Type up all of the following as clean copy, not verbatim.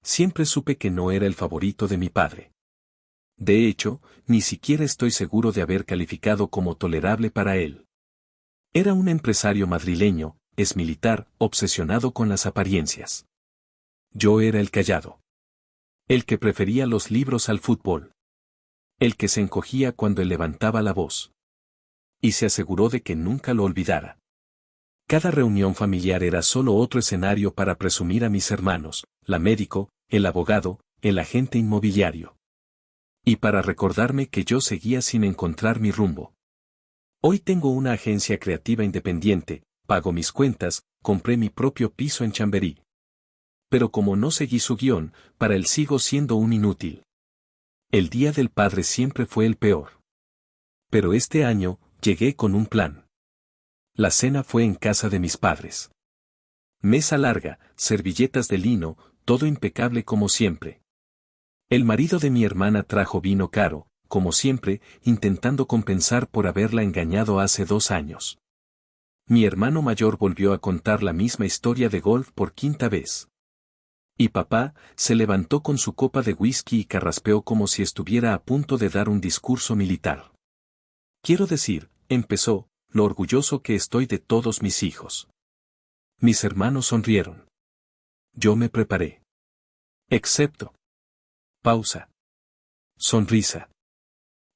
Siempre supe que no era el favorito de mi padre. De hecho, ni siquiera estoy seguro de haber calificado como tolerable para él. Era un empresario madrileño, exmilitar, obsesionado con las apariencias. Yo era el callado. El que prefería los libros al fútbol. El que se encogía cuando él levantaba la voz. Y se aseguró de que nunca lo olvidara. Cada reunión familiar era solo otro escenario para presumir a mis hermanos, la médico, el abogado, el agente inmobiliario. Y para recordarme que yo seguía sin encontrar mi rumbo. Hoy tengo una agencia creativa independiente, pago mis cuentas, compré mi propio piso en Chamberí. Pero como no seguí su guión, para él sigo siendo un inútil. El Día del Padre siempre fue el peor. Pero este año, llegué con un plan. La cena fue en casa de mis padres. Mesa larga, servilletas de lino, todo impecable como siempre. El marido de mi hermana trajo vino caro, como siempre, intentando compensar por haberla engañado hace 2 años. Mi hermano mayor volvió a contar la misma historia de golf por 5ª vez. Y papá se levantó con su copa de whisky y carraspeó como si estuviera a punto de dar un discurso militar. Quiero decir, empezó, lo orgulloso que estoy de todos mis hijos. Mis hermanos sonrieron. Yo me preparé. Excepto. Pausa. Sonrisa.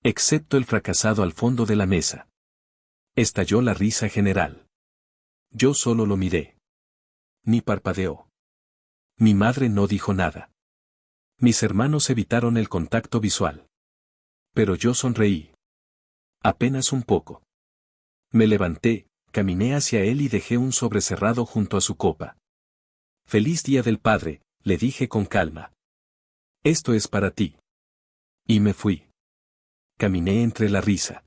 Excepto el fracasado al fondo de la mesa. Estalló la risa general. Yo solo lo miré. Ni parpadeó. Mi madre no dijo nada. Mis hermanos evitaron el contacto visual. Pero yo sonreí. Apenas un poco. Me levanté, caminé hacia él y dejé un sobre cerrado junto a su copa. Feliz Día del Padre, le dije con calma. Esto es para ti. Y me fui. Caminé entre la risa.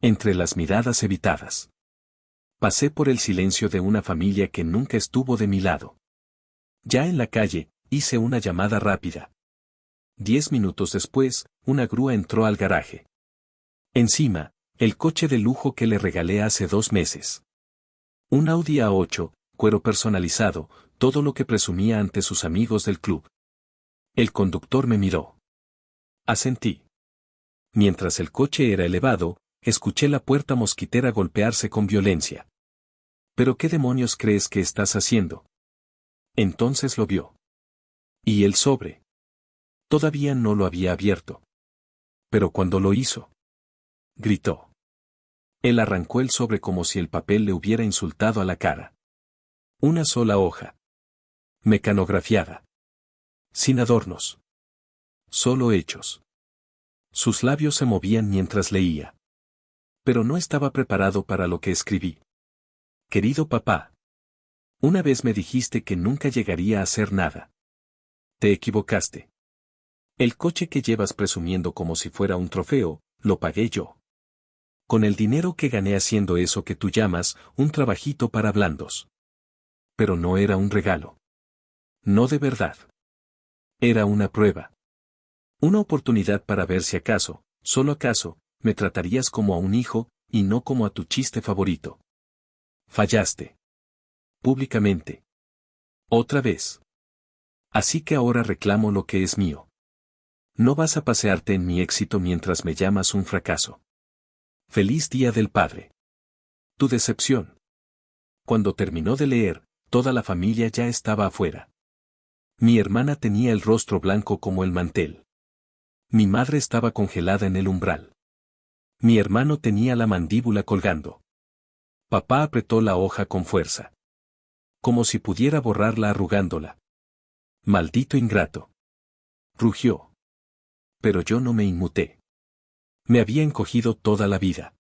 Entre las miradas evitadas. Pasé por el silencio de una familia que nunca estuvo de mi lado. Ya en la calle, hice una llamada rápida. 10 minutos después, una grúa entró al garaje. Encima, el coche de lujo que le regalé hace 2 meses. Un Audi A8, cuero personalizado, todo lo que presumía ante sus amigos del club. El conductor me miró. Asentí. Mientras el coche era elevado, escuché la puerta mosquitera golpearse con violencia. ¿Pero qué demonios crees que estás haciendo? Entonces lo vio. ¿Y el sobre? Todavía no lo había abierto. Pero cuando lo hizo, gritó. Él arrancó el sobre como si el papel le hubiera insultado a la cara. Una sola hoja. Mecanografiada. Sin adornos. Solo hechos. Sus labios se movían mientras leía. Pero no estaba preparado para lo que escribí. Querido papá. Una vez me dijiste que nunca llegaría a hacer nada. Te equivocaste. El coche que llevas presumiendo como si fuera un trofeo, lo pagué yo. Con el dinero que gané haciendo eso que tú llamas un trabajito para blandos. Pero no era un regalo. No de verdad. Era una prueba. Una oportunidad para ver si acaso, solo acaso, me tratarías como a un hijo, y no como a tu chiste favorito. Fallaste. Públicamente. Otra vez. Así que ahora reclamo lo que es mío. No vas a pasearte en mi éxito mientras me llamas un fracaso. Feliz Día del Padre. Tu decepción. Cuando terminó de leer, toda la familia ya estaba afuera. Mi hermana tenía el rostro blanco como el mantel. Mi madre estaba congelada en el umbral. Mi hermano tenía la mandíbula colgando. Papá apretó la hoja con fuerza. Como si pudiera borrarla arrugándola. Maldito ingrato. Rugió. Pero yo no me inmuté. Me había encogido toda la vida.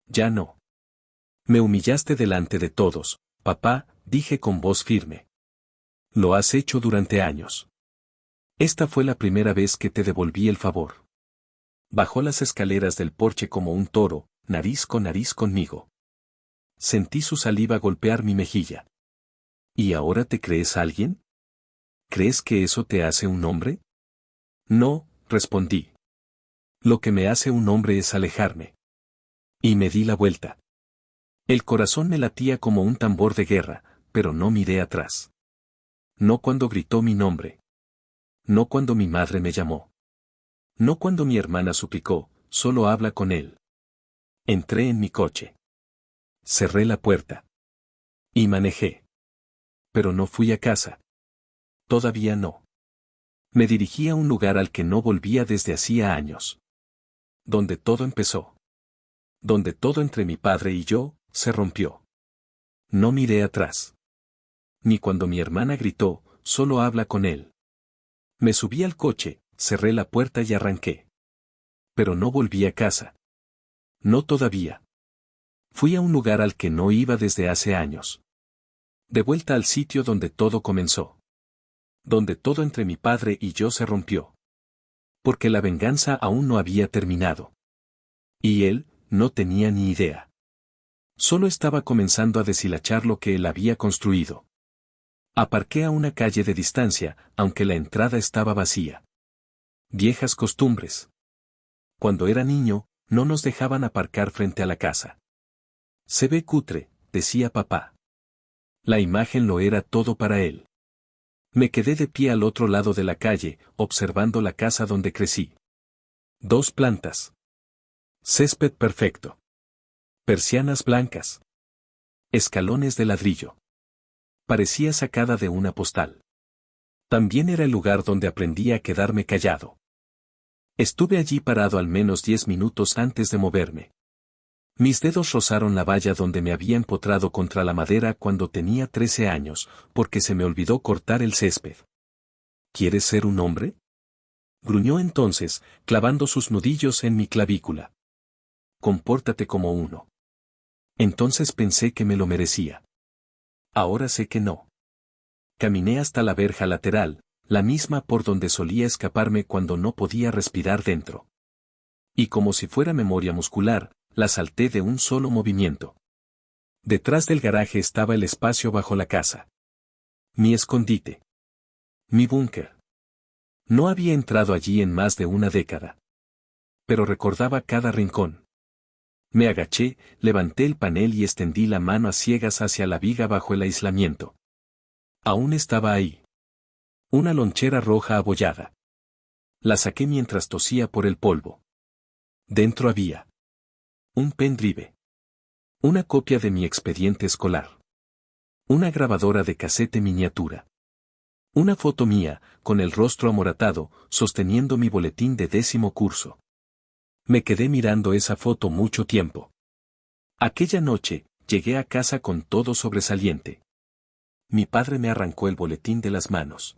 Ya no. Me humillaste delante de todos, papá, dije con voz firme. Lo has hecho durante años. Esta fue la primera vez que te devolví el favor. Bajó las escaleras del porche como un toro, nariz conmigo. Sentí su saliva golpear mi mejilla. ¿Y ahora te crees alguien? ¿Crees que eso te hace un hombre? No, respondí. Lo que me hace un hombre es alejarme. Y me di la vuelta. El corazón me latía como un tambor de guerra, pero no miré atrás. No cuando gritó mi nombre. No cuando mi madre me llamó. No cuando mi hermana suplicó, solo habla con él. Entré en mi coche. Cerré la puerta. Y manejé. Pero no fui a casa. Todavía no. Me dirigí a un lugar al que no volvía desde hacía años. Donde todo empezó. Donde todo entre mi padre y yo, se rompió. No miré atrás. Ni cuando mi hermana gritó, solo habla con él. Me subí al coche, cerré la puerta y arranqué. Pero no volví a casa. No todavía. Fui a un lugar al que no iba desde hace años. De vuelta al sitio donde todo comenzó. Donde todo entre mi padre y yo se rompió. Porque la venganza aún no había terminado. Y él, no tenía ni idea. Solo estaba comenzando a deshilachar lo que él había construido. Aparqué a una calle de distancia, aunque la entrada estaba vacía. Viejas costumbres. Cuando era niño, no nos dejaban aparcar frente a la casa. Se ve cutre, decía papá. La imagen lo era todo para él. Me quedé de pie al otro lado de la calle, observando la casa donde crecí. 2 plantas. Césped perfecto. Persianas blancas. Escalones de ladrillo. Parecía sacada de una postal. También era el lugar donde aprendí a quedarme callado. Estuve allí parado al menos 10 minutos antes de moverme. Mis dedos rozaron la valla donde me había empotrado contra la madera cuando tenía 13 años, porque se me olvidó cortar el césped. ¿Quieres ser un hombre? Gruñó entonces, clavando sus nudillos en mi clavícula. Compórtate como uno. Entonces pensé que me lo merecía. Ahora sé que no. Caminé hasta la verja lateral, la misma por donde solía escaparme cuando no podía respirar dentro. Y como si fuera memoria muscular, la salté de un solo movimiento. Detrás del garaje estaba el espacio bajo la casa. Mi escondite. Mi búnker. No había entrado allí en más de una década. Pero recordaba cada rincón. Me agaché, levanté el panel y extendí la mano a ciegas hacia la viga bajo el aislamiento. Aún estaba ahí. Una lonchera roja abollada. La saqué mientras tosía por el polvo. Dentro había un pendrive. Una copia de mi expediente escolar. Una grabadora de casete miniatura. Una foto mía, con el rostro amoratado, sosteniendo mi boletín de 10º curso. Me quedé mirando esa foto mucho tiempo. Aquella noche, llegué a casa con todo sobresaliente. Mi padre me arrancó el boletín de las manos.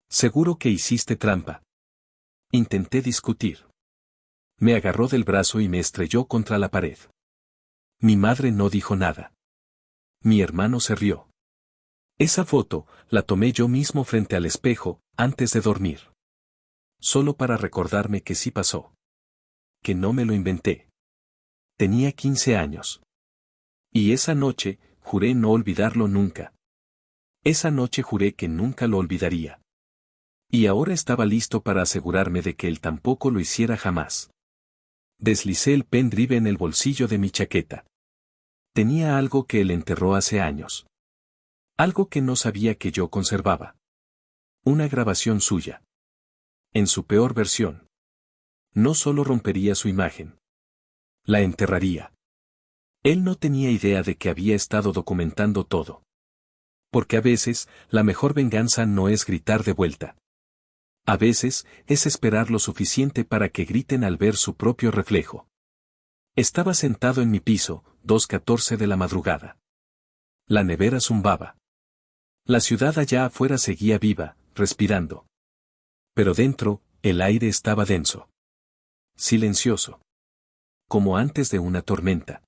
Seguro que hiciste trampa. Intenté discutir. Me agarró del brazo y me estrelló contra la pared. Mi madre no dijo nada. Mi hermano se rió. Esa foto, la tomé yo mismo frente al espejo, antes de dormir. Solo para recordarme que sí pasó. Que no me lo inventé. Tenía 15 años. Y esa noche, juré no olvidarlo nunca. Esa noche juré que nunca lo olvidaría. Y ahora estaba listo para asegurarme de que él tampoco lo hiciera jamás. Deslicé el pendrive en el bolsillo de mi chaqueta. Tenía algo que él enterró hace años. Algo que no sabía que yo conservaba. Una grabación suya. En su peor versión. No solo rompería su imagen. La enterraría. Él no tenía idea de que había estado documentando todo. Porque a veces, la mejor venganza no es gritar de vuelta. A veces, es esperar lo suficiente para que griten al ver su propio reflejo. Estaba sentado en mi piso, 2:14 de la madrugada. La nevera zumbaba. La ciudad allá afuera seguía viva, respirando. Pero dentro, el aire estaba denso. Silencioso. Como antes de una tormenta.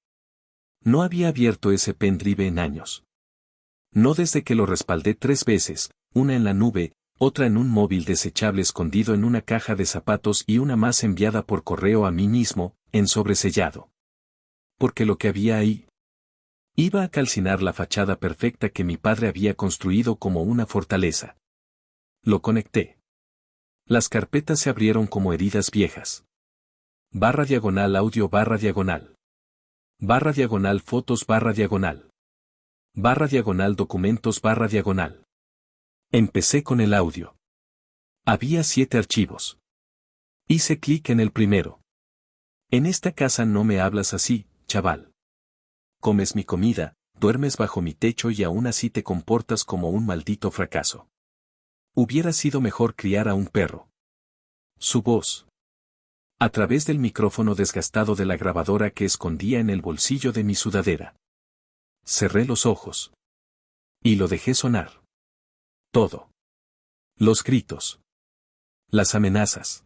No había abierto ese pendrive en años. No desde que lo respaldé 3 veces, una en la nube, otra en un móvil desechable escondido en una caja de zapatos y una más enviada por correo a mí mismo, en sobresellado. Porque lo que había ahí iba a calcinar la fachada perfecta que mi padre había construido como una fortaleza. Lo conecté. Las carpetas se abrieron como heridas viejas. // audio // fotos // documentos // Empecé con el audio. Había 7 archivos. Hice clic en el primero. En esta casa no me hablas así, chaval. Comes mi comida, duermes bajo mi techo y aún así te comportas como un maldito fracaso. Hubiera sido mejor criar a un perro. Su voz. A través del micrófono desgastado de la grabadora que escondía en el bolsillo de mi sudadera. Cerré los ojos. Y lo dejé sonar. Todo. Los gritos. Las amenazas.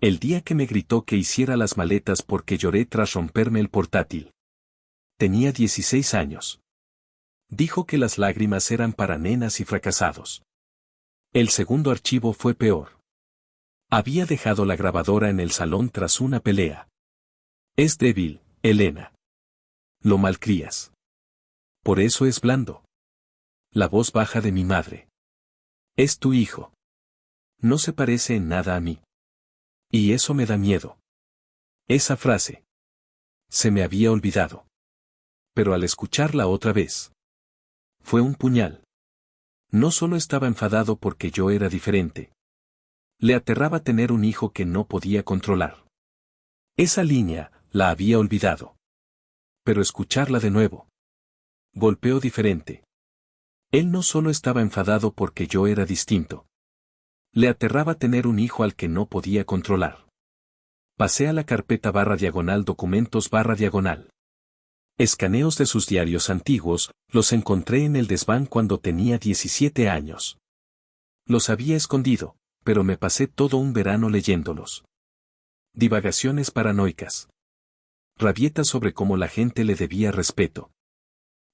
El día que me gritó que hiciera las maletas porque lloré tras romperme el portátil. Tenía 16 años. Dijo que las lágrimas eran para nenas y fracasados. El segundo archivo fue peor. Había dejado la grabadora en el salón tras una pelea. Es débil, Elena. Lo malcrías. Por eso es blando. La voz baja de mi madre. Es tu hijo. No se parece en nada a mí. Y eso me da miedo. Esa frase. Se me había olvidado. Pero al escucharla otra vez. Fue un puñal. No solo estaba enfadado porque yo era diferente. Le aterraba tener un hijo que no podía controlar. Esa línea, la había olvidado. Pero escucharla de nuevo. Golpeó diferente. Él no solo estaba enfadado porque yo era distinto. Le aterraba tener un hijo al que no podía controlar. Pasé a la carpeta /diagonal documentos /diagonal. Escaneos de sus diarios antiguos, los encontré en el desván cuando tenía 17 años. Los había escondido, pero me pasé todo un verano leyéndolos. Divagaciones paranoicas. Rabietas sobre cómo la gente le debía respeto.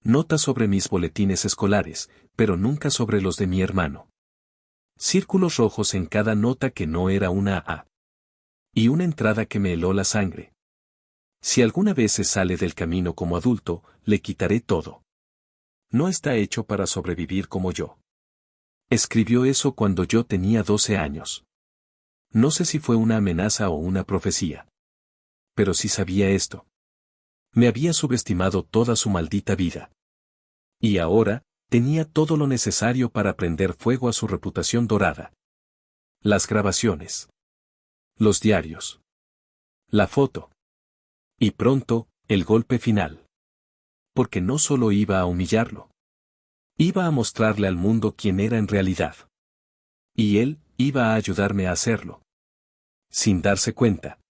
Notas sobre mis boletines escolares, pero nunca sobre los de mi hermano. Círculos rojos en cada nota que no era una A. Y una entrada que me heló la sangre. Si alguna vez se sale del camino como adulto, le quitaré todo. No está hecho para sobrevivir como yo. Escribió eso cuando yo tenía 12 años. No sé si fue una amenaza o una profecía. Pero sí sabía esto. Me había subestimado toda su maldita vida. Y ahora, tenía todo lo necesario para prender fuego a su reputación dorada. Las grabaciones. Los diarios. La foto. Y pronto, el golpe final. Porque no solo iba a humillarlo. Iba a mostrarle al mundo quién era en realidad. Y él, iba a ayudarme a hacerlo. Sin darse cuenta.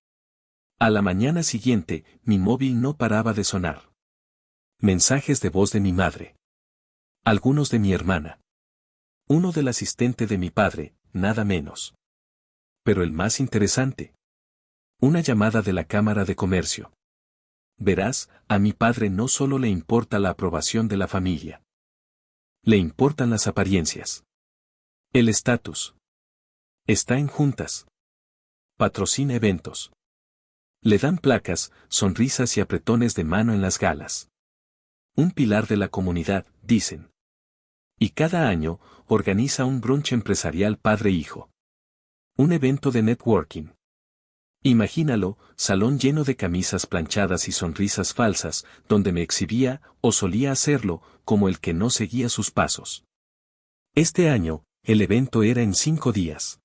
A la mañana siguiente, mi móvil no paraba de sonar. Mensajes de voz de mi madre. Algunos de mi hermana. Uno del asistente de mi padre, nada menos. Pero el más interesante. Una llamada de la Cámara de Comercio. Verás, a mi padre no solo le importa la aprobación de la familia. Le importan las apariencias. El estatus. Está en juntas. Patrocina eventos. Le dan placas, sonrisas y apretones de mano en las galas. Un pilar de la comunidad, dicen. Y cada año, organiza un brunch empresarial padre-hijo. Un evento de networking. Imagínalo, salón lleno de camisas planchadas y sonrisas falsas, donde me exhibía, o solía hacerlo, como el que no seguía sus pasos. Este año, el evento era en 5 días.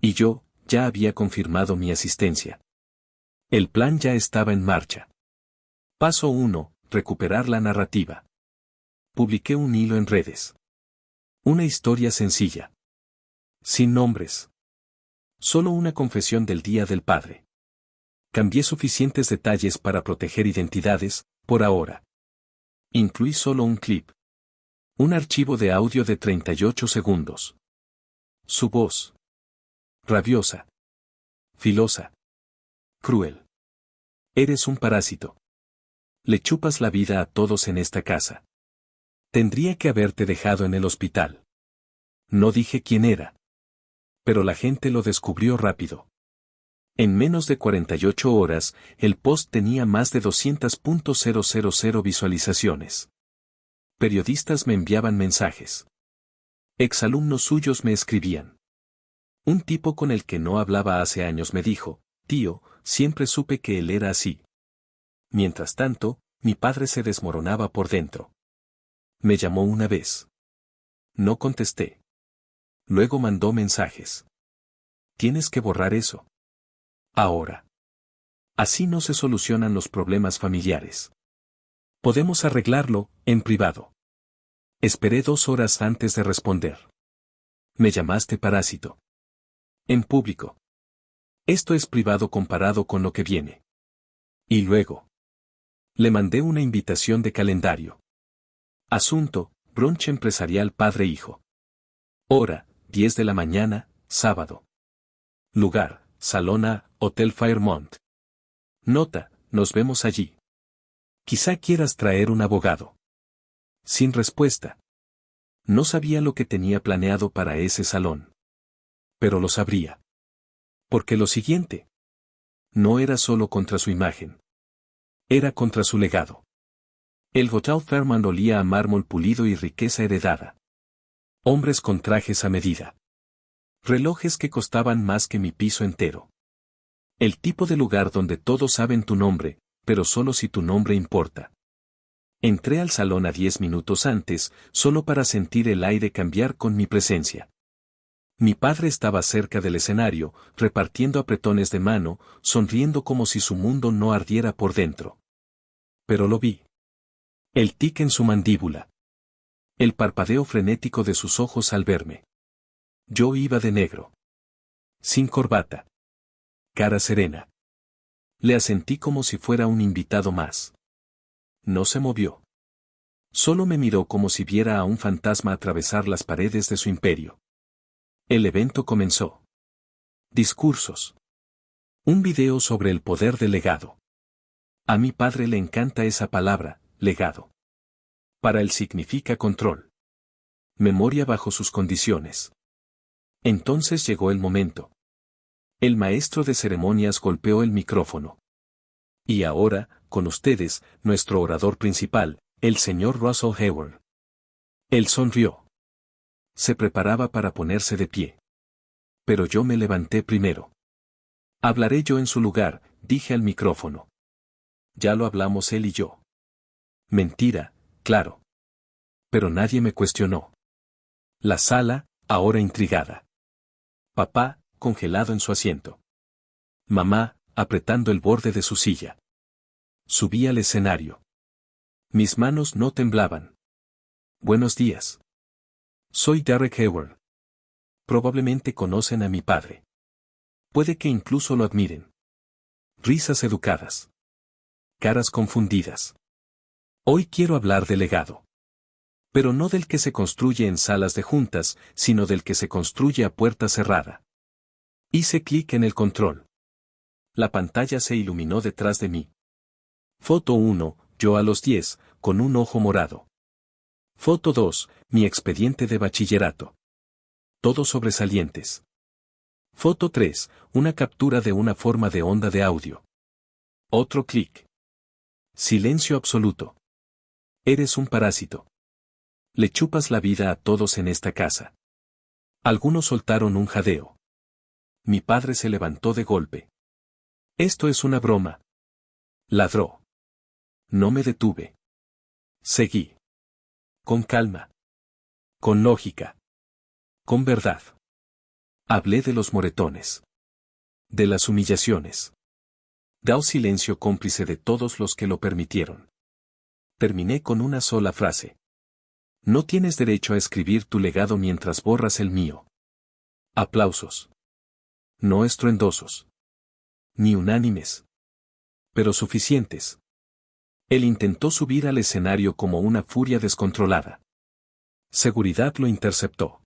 Y yo, ya había confirmado mi asistencia. El plan ya estaba en marcha. Paso 1, recuperar la narrativa. Publiqué un hilo en redes. Una historia sencilla. Sin nombres. Solo una confesión del Día del Padre. Cambié suficientes detalles para proteger identidades, por ahora. Incluí solo un clip. Un archivo de audio de 38 segundos. Su voz. Rabiosa. Filosa. Cruel. Eres un parásito. Le chupas la vida a todos en esta casa. Tendría que haberte dejado en el hospital. No dije quién era. Pero la gente lo descubrió rápido. En menos de 48 horas, el post tenía más de 200.000 visualizaciones. Periodistas me enviaban mensajes. Exalumnos suyos me escribían. Un tipo con el que no hablaba hace años me dijo, tío, siempre supe que él era así. Mientras tanto, mi padre se desmoronaba por dentro. Me llamó una vez. No contesté. Luego mandó mensajes. Tienes que borrar eso. Ahora. Así no se solucionan los problemas familiares. Podemos arreglarlo, en privado. Esperé 2 horas antes de responder. Me llamaste parásito. En público. Esto es privado comparado con lo que viene. Y luego. Le mandé una invitación de calendario. Asunto, brunch empresarial padre-hijo. Hora, 10 de la mañana, sábado. Lugar, Salón A, Hotel Fairmont. Nota, nos vemos allí. Quizá quieras traer un abogado. Sin respuesta. No sabía lo que tenía planeado para ese salón. Pero lo sabría. Porque lo siguiente. No era solo contra su imagen. Era contra su legado. El Hotel Fairmont olía a mármol pulido y riqueza heredada. Hombres con trajes a medida. Relojes que costaban más que mi piso entero. El tipo de lugar donde todos saben tu nombre, pero solo si tu nombre importa. Entré al salón a 10 minutos antes, solo para sentir el aire cambiar con mi presencia. Mi padre estaba cerca del escenario, repartiendo apretones de mano, sonriendo como si su mundo no ardiera por dentro. Pero lo vi. El tic en su mandíbula. El parpadeo frenético de sus ojos al verme. Yo iba de negro. Sin corbata. Cara serena. Le asentí como si fuera un invitado más. No se movió. Solo me miró como si viera a un fantasma atravesar las paredes de su imperio. El evento comenzó. Discursos. Un video sobre el poder del legado. A mi padre le encanta esa palabra, legado. Para él significa control. Memoria bajo sus condiciones. Entonces llegó el momento. El maestro de ceremonias golpeó el micrófono. Y ahora, con ustedes, nuestro orador principal, el señor Russell Hayward. Él sonrió. Se preparaba para ponerse de pie. Pero yo me levanté primero. Hablaré yo en su lugar, dije al micrófono. Ya lo hablamos él y yo. Mentira, claro. Pero nadie me cuestionó. La sala, ahora intrigada. Papá, congelado en su asiento. Mamá, apretando el borde de su silla. Subí al escenario. Mis manos no temblaban. Buenos días. Soy Derek Hayward. Probablemente conocen a mi padre. Puede que incluso lo admiren. Risas educadas. Caras confundidas. Hoy quiero hablar del legado. Pero no del que se construye en salas de juntas, sino del que se construye a puerta cerrada. Hice clic en el control. La pantalla se iluminó detrás de mí. Foto 1, yo a los 10, con un ojo morado. Foto 2, mi expediente de bachillerato. Todos sobresalientes. Foto 3, una captura de una forma de onda de audio. Otro clic. Silencio absoluto. Eres un parásito. Le chupas la vida a todos en esta casa. Algunos soltaron un jadeo. Mi padre se levantó de golpe. Esto es una broma. Ladró. No me detuve. Seguí. Con calma. Con lógica. Con verdad. Hablé de los moretones. De las humillaciones. Dao silencio cómplice de todos los que lo permitieron. Terminé con una sola frase. No tienes derecho a escribir tu legado mientras borras el mío. Aplausos. No estruendosos. Ni unánimes. Pero suficientes. Él intentó subir al escenario como una furia descontrolada. Seguridad lo interceptó.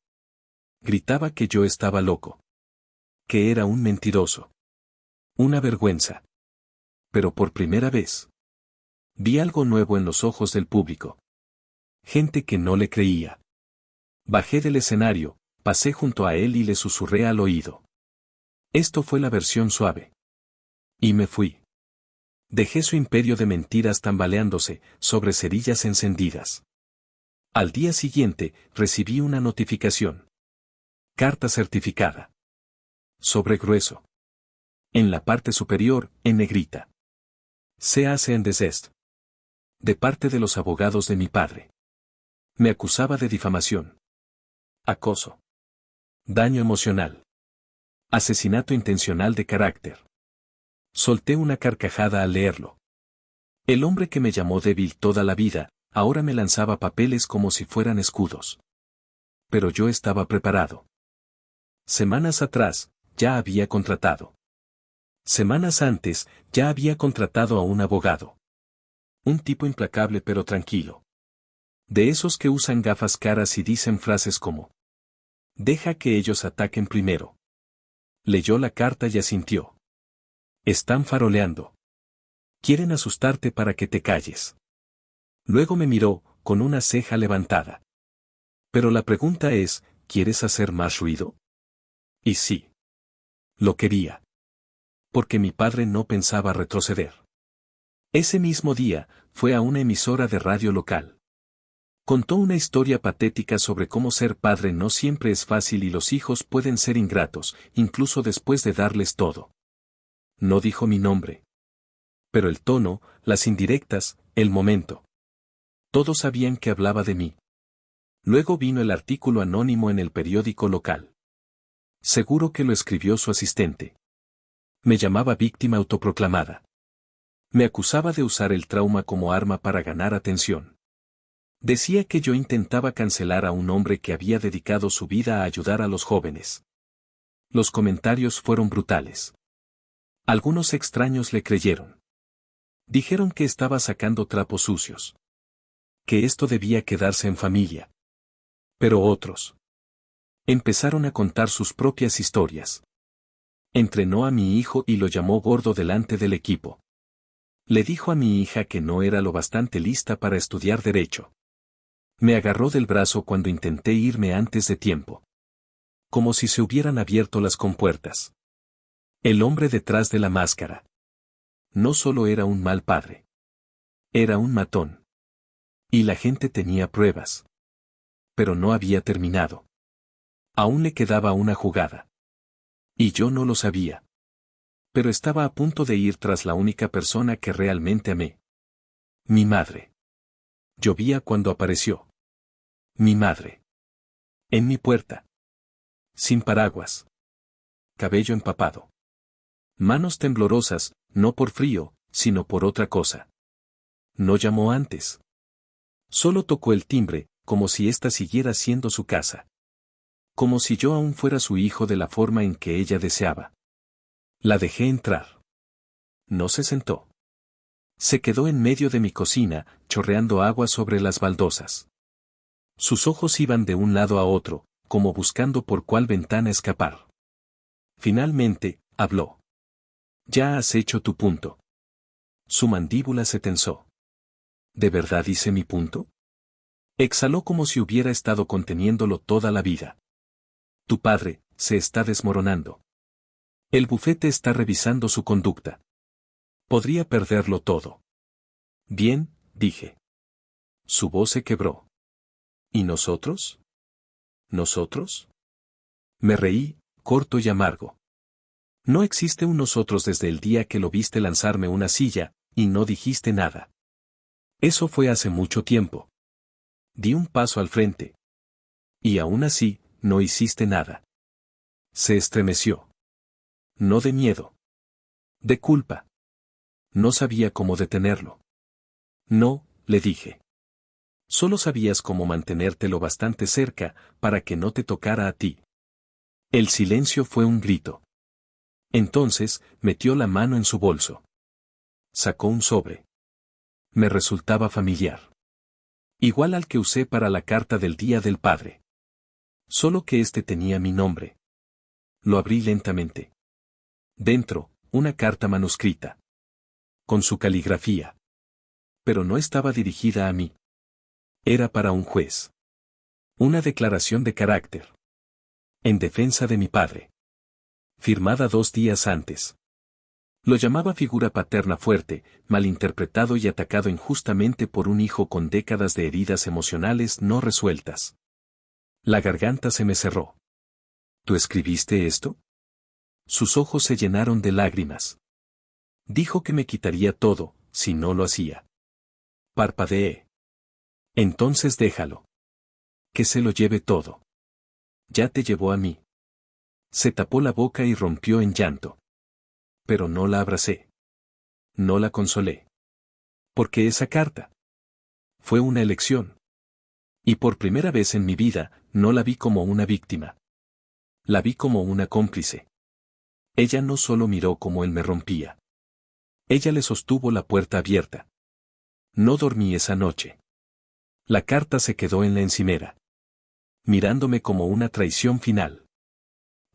Gritaba que yo estaba loco. Que era un mentiroso. Una vergüenza. Pero por primera vez. Vi algo nuevo en los ojos del público. Gente que no le creía. Bajé del escenario, pasé junto a él y le susurré al oído. Esto fue la versión suave. Y me fui. Dejé su imperio de mentiras tambaleándose, sobre cerillas encendidas. Al día siguiente, recibí una notificación. Carta certificada. Sobre grueso. En la parte superior, en negrita. Se hace en desest. De parte de los abogados de mi padre. Me acusaba de difamación. Acoso. Daño emocional. Asesinato intencional de carácter. Solté una carcajada al leerlo. El hombre que me llamó débil toda la vida, ahora me lanzaba papeles como si fueran escudos. Pero yo estaba preparado. Semanas atrás, ya había contratado. Semanas antes, ya había contratado a un abogado. Un tipo implacable pero tranquilo. De esos que usan gafas caras y dicen frases como: deja que ellos ataquen primero. Leyó la carta y asintió. Están faroleando. Quieren asustarte para que te calles. Luego me miró, con una ceja levantada. Pero la pregunta es, ¿quieres hacer más ruido? Y sí. Lo quería. Porque mi padre no pensaba retroceder. Ese mismo día, fue a una emisora de radio local. Contó una historia patética sobre cómo ser padre no siempre es fácil y los hijos pueden ser ingratos, incluso después de darles todo. No dijo mi nombre. Pero el tono, las indirectas, el momento. Todos sabían que hablaba de mí. Luego vino el artículo anónimo en el periódico local. Seguro que lo escribió su asistente. Me llamaba víctima autoproclamada. Me acusaba de usar el trauma como arma para ganar atención. Decía que yo intentaba cancelar a un hombre que había dedicado su vida a ayudar a los jóvenes. Los comentarios fueron brutales. Algunos extraños le creyeron. Dijeron que estaba sacando trapos sucios. Que esto debía quedarse en familia. Pero otros empezaron a contar sus propias historias. Entrenó a mi hijo y lo llamó gordo delante del equipo. Le dijo a mi hija que no era lo bastante lista para estudiar derecho. Me agarró del brazo cuando intenté irme antes de tiempo. Como si se hubieran abierto las compuertas. El hombre detrás de la máscara. No solo era un mal padre. Era un matón. Y la gente tenía pruebas. Pero no había terminado. Aún le quedaba una jugada. Y yo no lo sabía. Pero estaba a punto de ir tras la única persona que realmente amé. Mi madre. Llovía cuando apareció. Mi madre. En mi puerta. Sin paraguas. Cabello empapado. Manos temblorosas, no por frío, sino por otra cosa. No llamó antes. Solo tocó el timbre, como si ésta siguiera siendo su casa. Como si yo aún fuera su hijo de la forma en que ella deseaba. La dejé entrar. No se sentó. Se quedó en medio de mi cocina, chorreando agua sobre las baldosas. Sus ojos iban de un lado a otro, como buscando por cuál ventana escapar. Finalmente, habló. Ya has hecho tu punto. Su mandíbula se tensó. ¿De verdad hice mi punto? Exhaló como si hubiera estado conteniéndolo toda la vida. Tu padre, se está desmoronando. El bufete está revisando su conducta. Podría perderlo todo. Bien, dije. Su voz se quebró. ¿Y nosotros? ¿Nosotros? Me reí, corto y amargo. No existe un nosotros desde el día que lo viste lanzarme una silla, y no dijiste nada. Eso fue hace mucho tiempo. Di un paso al frente. Y aún así, no hiciste nada. Se estremeció. No de miedo. De culpa. No sabía cómo detenerlo. No, le dije. Solo sabías cómo mantenerte lo bastante cerca, para que no te tocara a ti. El silencio fue un grito. Entonces, metió la mano en su bolso. Sacó un sobre. Me resultaba familiar. Igual al que usé para la carta del Día del Padre. Solo que este tenía mi nombre. Lo abrí lentamente. Dentro, una carta manuscrita. Con su caligrafía. Pero no estaba dirigida a mí. Era para un juez. Una declaración de carácter. En defensa de mi padre. Firmada 2 días antes. Lo llamaba figura paterna fuerte, malinterpretado y atacado injustamente por un hijo con décadas de heridas emocionales no resueltas. La garganta se me cerró. ¿Tú escribiste esto? Sus ojos se llenaron de lágrimas. Dijo que me quitaría todo, si no lo hacía. Parpadeé. Entonces déjalo. Que se lo lleve todo. Ya te llevó a mí. Se tapó la boca y rompió en llanto. Pero no la abracé. No la consolé. Porque esa carta fue una elección. Y por primera vez en mi vida, no la vi como una víctima. La vi como una cómplice. Ella no solo miró cómo él me rompía. Ella le sostuvo la puerta abierta. No dormí esa noche. La carta se quedó en la encimera, mirándome como una traición final.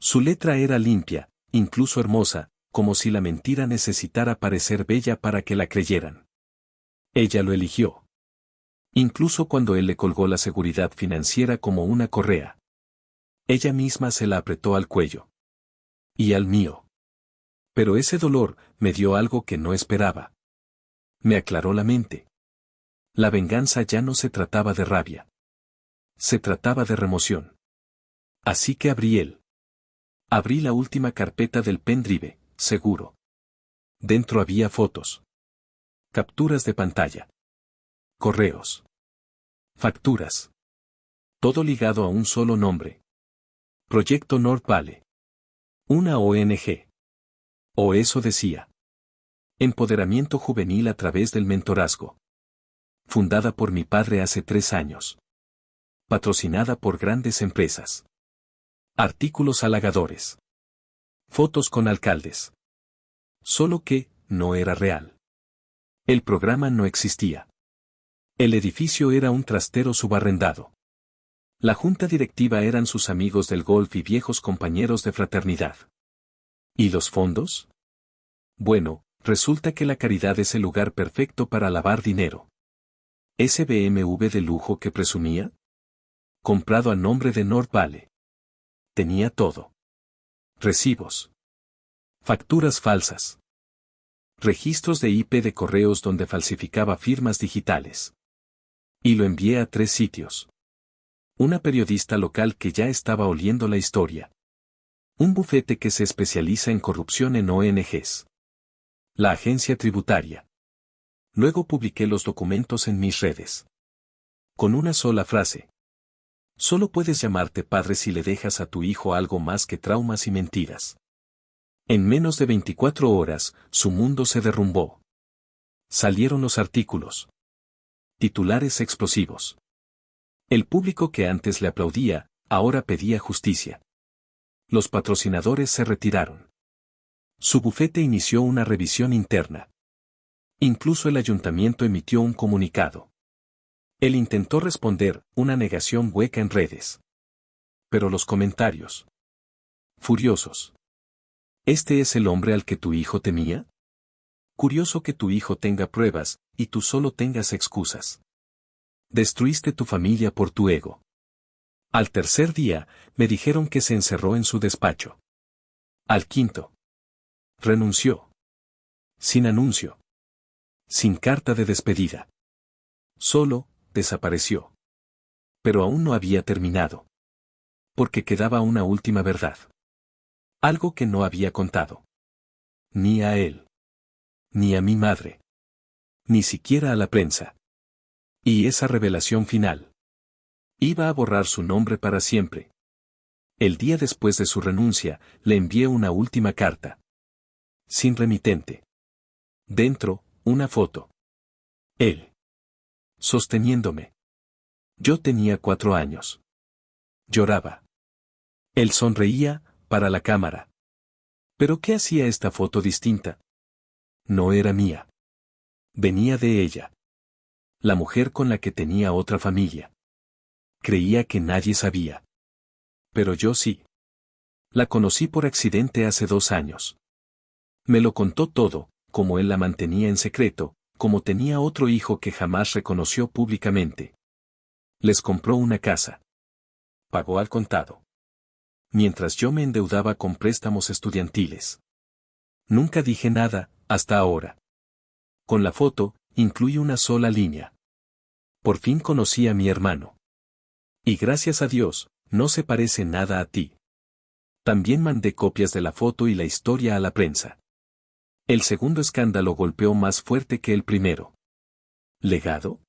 Su letra era limpia, incluso hermosa, como si la mentira necesitara parecer bella para que la creyeran. Ella lo eligió. Incluso cuando él le colgó la seguridad financiera como una correa. Ella misma se la apretó al cuello. Y al mío. Pero ese dolor me dio algo que no esperaba. Me aclaró la mente. La venganza ya no se trataba de rabia. Se trataba de remoción. Así que abrí la última carpeta del pendrive, seguro. Dentro había fotos. Capturas de pantalla. Correos. Facturas. Todo ligado a un solo nombre. Proyecto North Valley. Una ONG. O eso decía. Empoderamiento juvenil a través del mentorazgo. Fundada por mi padre hace 3 años. Patrocinada por grandes empresas. Artículos halagadores. Fotos con alcaldes. Solo que, no era real. El programa no existía. El edificio era un trastero subarrendado. La junta directiva eran sus amigos del golf y viejos compañeros de fraternidad. ¿Y los fondos? Bueno, resulta que la caridad es el lugar perfecto para lavar dinero. ¿Ese BMW de lujo que presumía? Comprado a nombre de North Valley. Tenía todo. Recibos. Facturas falsas. Registros de IP de correos donde falsificaba firmas digitales. Y lo envié a 3 sitios. Una periodista local que ya estaba oliendo la historia. Un bufete que se especializa en corrupción en ONGs. La agencia tributaria. Luego publiqué los documentos en mis redes. Con una sola frase. Solo puedes llamarte padre si le dejas a tu hijo algo más que traumas y mentiras. En menos de 24 horas, su mundo se derrumbó. Salieron los artículos. Titulares explosivos. El público que antes le aplaudía, ahora pedía justicia. Los patrocinadores se retiraron. Su bufete inició una revisión interna. Incluso el ayuntamiento emitió un comunicado. Él intentó responder, una negación hueca en redes. Pero los comentarios. Furiosos. ¿Este es el hombre al que tu hijo temía? Curioso que tu hijo tenga pruebas, y tú solo tengas excusas. Destruiste tu familia por tu ego. Al tercer día, me dijeron que se encerró en su despacho. Al quinto. Renunció. Sin anuncio. Sin carta de despedida. Solo, desapareció. Pero aún no había terminado. Porque quedaba una última verdad. Algo que no había contado. Ni a él. Ni a mi madre. Ni siquiera a la prensa. Y esa revelación final. Iba a borrar su nombre para siempre. El día después de su renuncia, le envié una última carta. Sin remitente. Dentro, una foto. Él. Sosteniéndome. Yo tenía 4 años. Lloraba. Él sonreía, para la cámara. ¿Pero qué hacía esta foto distinta? No era mía. Venía de ella. La mujer con la que tenía otra familia. Creía que nadie sabía. Pero yo sí. La conocí por accidente hace 2 años. Me lo contó todo, como él la mantenía en secreto, como tenía otro hijo que jamás reconoció públicamente. Les compró una casa. Pagó al contado. Mientras yo me endeudaba con préstamos estudiantiles. Nunca dije nada, hasta ahora. Con la foto, incluí una sola línea. Por fin conocí a mi hermano. Y gracias a Dios, no se parece nada a ti. También mandé copias de la foto y la historia a la prensa. El segundo escándalo golpeó más fuerte que el primero. ¿Legado?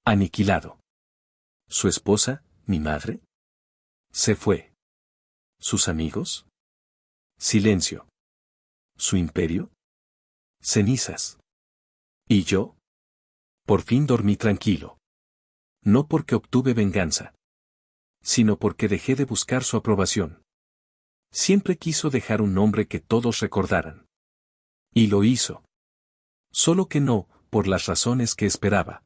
Aniquilado. ¿Su esposa, mi madre? Se fue. ¿Sus amigos? Silencio. ¿Su imperio? Cenizas. ¿Y yo? Por fin dormí tranquilo. No porque obtuve venganza, sino porque dejé de buscar su aprobación. Siempre quiso dejar un nombre que todos recordaran. Y lo hizo. Solo que no, por las razones que esperaba.